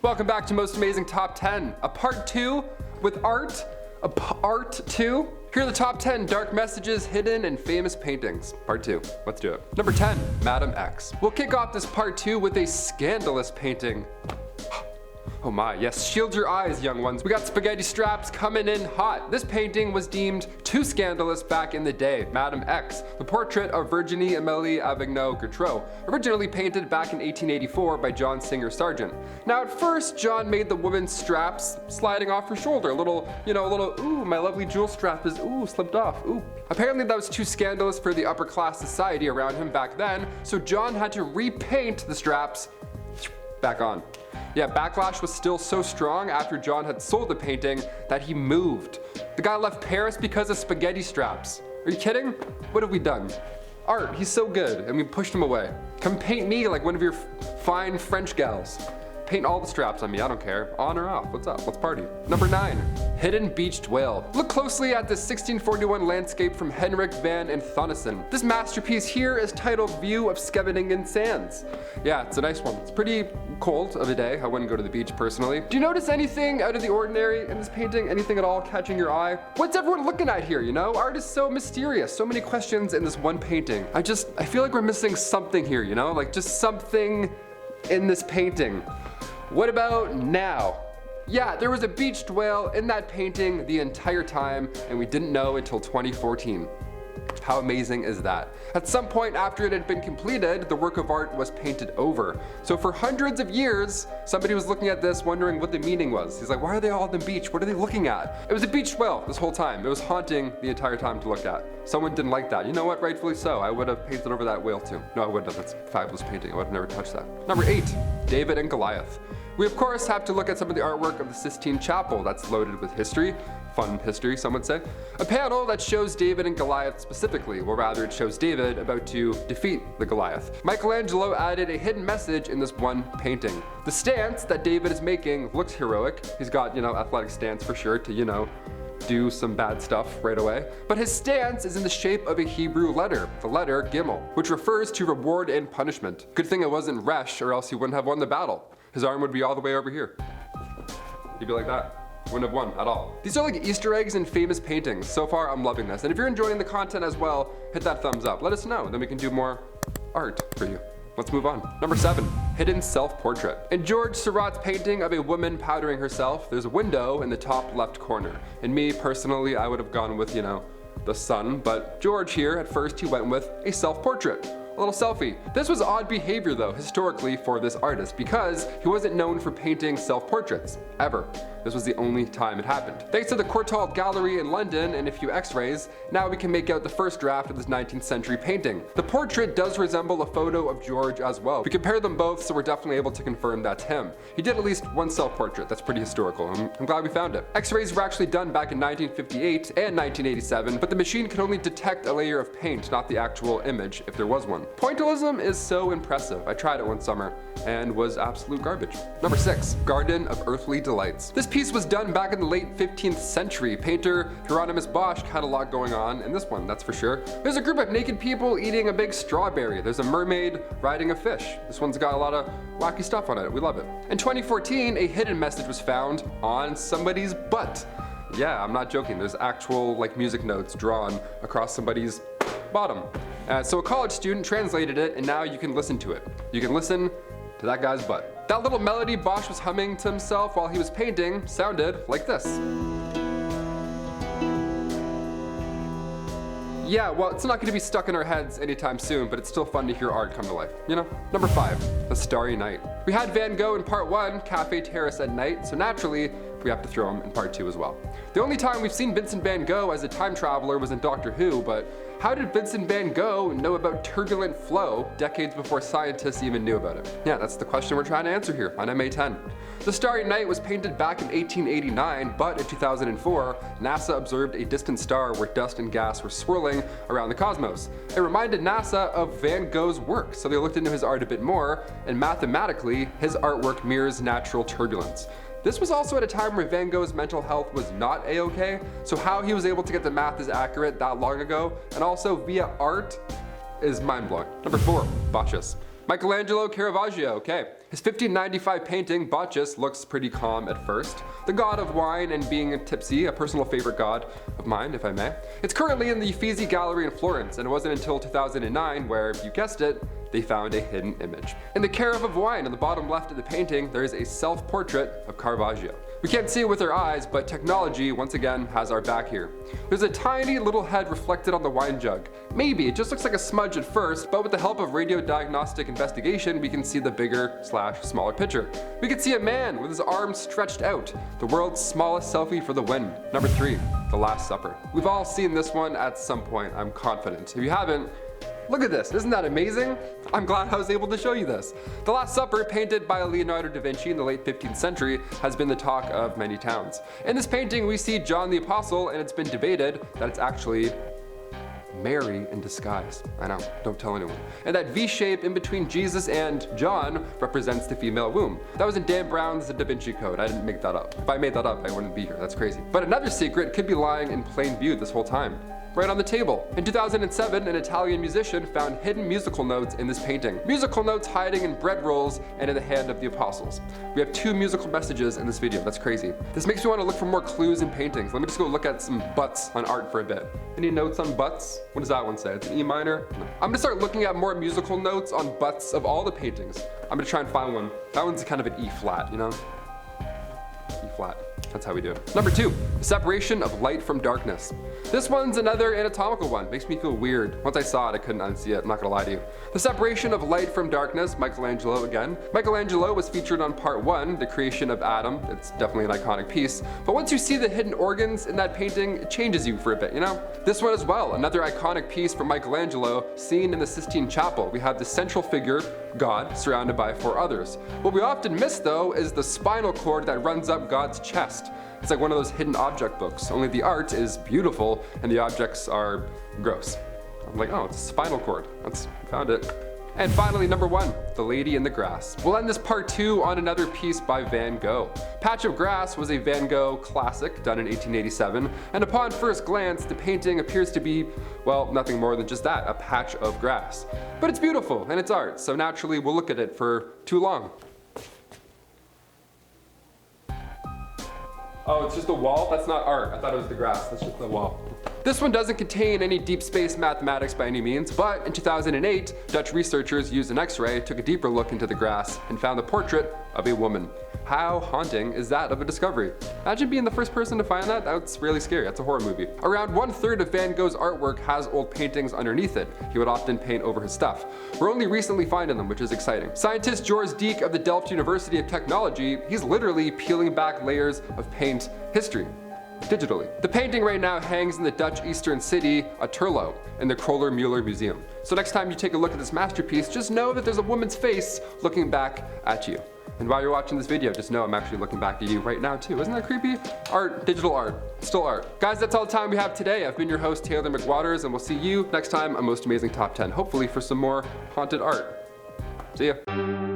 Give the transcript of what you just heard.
Welcome back to Most Amazing Top 10, a part 2 with art, art 2. Here are the top 10 dark messages hidden in famous paintings. Part 2, let's do it. Number 10, Madam X. We'll kick off this part 2 with a scandalous painting. Oh my, yes, shield your eyes, young ones. We got spaghetti straps coming in hot. This painting was deemed too scandalous back in the day. Madam X, the portrait of Virginie Amélie Avignon-Gautreau, originally painted back in 1884 by John Singer Sargent. Now at first, John made the woman's straps sliding off her shoulder. A little, ooh, my lovely jewel strap is, ooh, slipped off, ooh. Apparently that was too scandalous for the upper class society around him back then, so John had to repaint the straps back on. Yeah, backlash was still so strong after John had sold the painting that he moved. The guy left Paris because of spaghetti straps. Are you kidding? What have we done? Art, he's so good, and we pushed him away. Come paint me like one of your fine French gals. Paint all the straps on me, I don't care. On or off, what's up? Let's party. Number 9, hidden beached whale. Look closely at this 1641 landscape from Henrik van Inthonissen. This masterpiece here is titled View of Scheveningen Sands. Yeah, it's a nice one. It's pretty cold of a day. I wouldn't go to the beach personally. Do you notice anything out of the ordinary in this painting? Anything at all catching your eye? What's everyone looking at here, you know? Art is so mysterious. So many questions in this one painting. I feel like we're missing something here, you know? Like just something in this painting. What about now? Yeah, there was a beached whale in that painting the entire time, and we didn't know until 2014. How amazing is that? At some point after it had been completed, the work of art was painted over. So for hundreds of years, somebody was looking at this wondering what the meaning was. He's like, why are they all on the beach? What are they looking at? It was a beached whale this whole time. It was haunting the entire time to look at. Someone didn't like that. You know what? Rightfully so. I would have painted over that whale too. No, I wouldn't have. That's a fabulous painting. I would have never touched that. Number 8, David and Goliath. We of course have to look at some of the artwork of the Sistine Chapel that's loaded with history. Fun history, some would say. A panel that shows David and Goliath specifically, or rather it shows David about to defeat the Goliath. Michelangelo added a hidden message in this one painting. The stance that David is making looks heroic. He's got, athletic stance for sure to, do some bad stuff right away. But his stance is in the shape of a Hebrew letter, the letter Gimel, which refers to reward and punishment. Good thing it wasn't Resh, or else he wouldn't have won the battle. His arm would be all the way over here. He'd be like that. Wouldn't have won at all. These are like Easter eggs in famous paintings. So far, I'm loving this. And if you're enjoying the content as well, hit that thumbs up. Let us know, then we can do more art for you. Let's move on. Number 7, hidden self-portrait. In George Seurat's painting of a woman powdering herself, there's a window in the top left corner. And me, personally, I would have gone with, the sun. But George here, at first, he went with a self-portrait. A little selfie. This was odd behavior though, historically, for this artist because he wasn't known for painting self-portraits, ever. This was the only time it happened. Thanks to the Courtauld Gallery in London and a few x-rays, now we can make out the first draft of this 19th century painting. The portrait does resemble a photo of George as well. We compared them both, so we're definitely able to confirm that's him. He did at least one self-portrait. That's pretty historical. I'm glad we found it. X-rays were actually done back in 1958 and 1987, but the machine could only detect a layer of paint, not the actual image, if there was one. Pointillism is so impressive. I tried it one summer and was absolute garbage. Number 6, Garden of Earthly Delights. This piece was done back in the late 15th century. Painter Hieronymus Bosch had a lot going on in this one, that's for sure. There's a group of naked people eating a big strawberry. There's a mermaid riding a fish. This one's got a lot of wacky stuff on it. We love it. In 2014, a hidden message was found on somebody's butt. Yeah, I'm not joking. There's actual music notes drawn across somebody's bottom. So a college student translated it, and now you can listen to it. You can listen to that guy's butt. That little melody Bosch was humming to himself while he was painting sounded like this. Yeah, well, it's not going to be stuck in our heads anytime soon, but it's still fun to hear art come to life, Number 5, The Starry Night. We had Van Gogh in part 1, Cafe Terrace at Night, so naturally, we have to throw him in part 2 as well. The only time we've seen Vincent van Gogh as a time traveler was in Doctor Who, but how did Vincent van Gogh know about turbulent flow decades before scientists even knew about it? Yeah, that's the question we're trying to answer here on MA10. The Starry Night was painted back in 1889, but in 2004, NASA observed a distant star where dust and gas were swirling around the cosmos. It reminded NASA of Van Gogh's work, so they looked into his art a bit more, and mathematically, his artwork mirrors natural turbulence. This was also at a time where Van Gogh's mental health was not a-okay, so how he was able to get the math as accurate that long ago, and also via art, is mind-blowing. Number 4, Bacchus. Michelangelo Caravaggio, okay. His 1595 painting, Bacchus, looks pretty calm at first. The god of wine and being tipsy, a personal favorite god of mine, if I may. It's currently in the Uffizi Gallery in Florence, and it wasn't until 2009 where, you guessed it, they found a hidden image. In the carafe of wine on the bottom left of the painting, there is a self-portrait of Caravaggio. We can't see it with our eyes, but technology, once again, has our back here. There's a tiny little head reflected on the wine jug. Maybe, it just looks like a smudge at first, but with the help of radiodiagnostic investigation, we can see the bigger/smaller picture. We can see a man with his arms stretched out, the world's smallest selfie for the win. Number 3, The Last Supper. We've all seen this one at some point, I'm confident. If you haven't, look at this, isn't that amazing? I'm glad I was able to show you this. The Last Supper, painted by Leonardo da Vinci in the late 15th century, has been the talk of many towns. In this painting, we see John the Apostle, and it's been debated that it's actually Mary in disguise. I know, don't tell anyone. And that V shape in between Jesus and John represents the female womb. That was in Dan Brown's Da Vinci Code. I didn't make that up. If I made that up, I wouldn't be here. That's crazy. But another secret could be lying in plain view this whole time. Right on the table. In 2007, an Italian musician found hidden musical notes in this painting. Musical notes hiding in bread rolls and in the hand of the apostles. We have 2 musical messages in this video. That's crazy. This makes me want to look for more clues in paintings. Let me just go look at some butts on art for a bit. Any notes on butts? What does that one say? It's an E minor? No. I'm gonna start looking at more musical notes on butts of all the paintings. I'm gonna try and find one. That one's kind of an E flat, you know? E flat. That's how we do it. Number 2, the separation of light from darkness. This one's another anatomical one. Makes me feel weird. Once I saw it, I couldn't unsee it. I'm not gonna lie to you. The separation of light from darkness, Michelangelo again. Michelangelo was featured on part 1, the creation of Adam. It's definitely an iconic piece. But once you see the hidden organs in that painting, it changes you for a bit, you know? This one as well, another iconic piece from Michelangelo, seen in the Sistine Chapel. We have the central figure, God, surrounded by 4 others. What we often miss though is the spinal cord that runs up God's chest. It's like one of those hidden object books, only the art is beautiful and the objects are gross. I'm like, oh, it's a spinal cord. Found it. And finally, number 1, The Lady in the Grass. We'll end this part 2 on another piece by Van Gogh. Patch of Grass was a Van Gogh classic done in 1887, and upon first glance, the painting appears to be, well, nothing more than just that, a patch of grass. But it's beautiful, and it's art, so naturally we'll look at it for too long. Oh, it's just a wall? That's not art. I thought it was the grass. That's just the wall. This one doesn't contain any deep space mathematics by any means, but in 2008, Dutch researchers used an X-ray, took a deeper look into the grass, and found the portrait of a woman. How haunting is that of a discovery? Imagine being the first person to find that. That's really scary. That's a horror movie. Around 1/3 of Van Gogh's artwork has old paintings underneath it. He would often paint over his stuff. We're only recently finding them, which is exciting. Scientist Joris Dieck of the Delft University of Technology, he's literally peeling back layers of paint history digitally. The painting right now hangs in the Dutch eastern city, Otterlo, in the Kroller-Müller Museum. So next time you take a look at this masterpiece, just know that there's a woman's face looking back at you. And while you're watching this video, just know I'm actually looking back at you right now too. Isn't that creepy? Art, digital art, still art. Guys, that's all the time we have today. I've been your host, Taylor McWaters, and we'll see you next time on Most Amazing Top 10, hopefully for some more haunted art. See ya.